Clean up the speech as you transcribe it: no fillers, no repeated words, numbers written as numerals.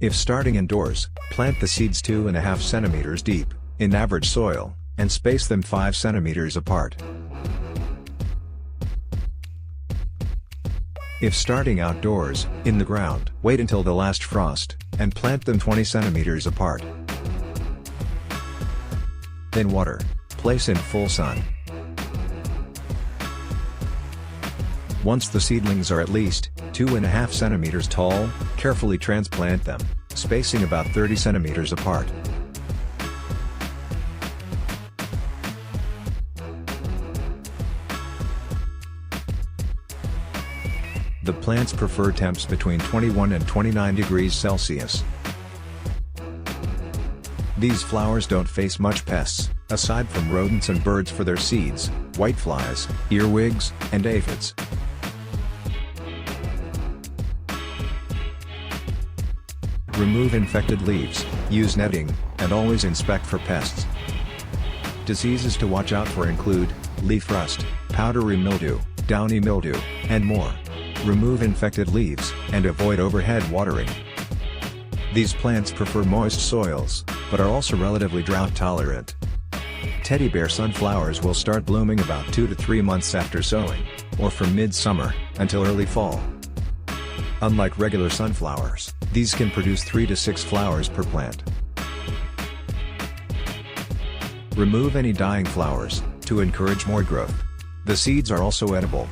If starting indoors, plant the seeds 2.5 centimeters deep, in average soil, and space them 5 centimeters apart. If starting outdoors, in the ground, wait until the last frost, and plant them 20 centimeters apart. Then water. Place in full sun. Once the seedlings are at least 2.5 centimeters tall, carefully transplant them, spacing about 30 centimeters apart. The plants prefer temps between 21 and 29 degrees Celsius. These flowers don't face much pests, aside from rodents and birds for their seeds, whiteflies, earwigs, and aphids. Remove infected leaves, use netting, and always inspect for pests. Diseases to watch out for include leaf rust, powdery mildew, downy mildew, and more. Remove infected leaves, and avoid overhead watering. These plants prefer moist soils, but are also relatively drought tolerant. Teddy bear sunflowers will start blooming about 2 to 3 months after sowing, or from mid-summer, until early fall. Unlike regular sunflowers, these can produce 3 to 6 flowers per plant. Remove any dying flowers, to encourage more growth. The seeds are also edible,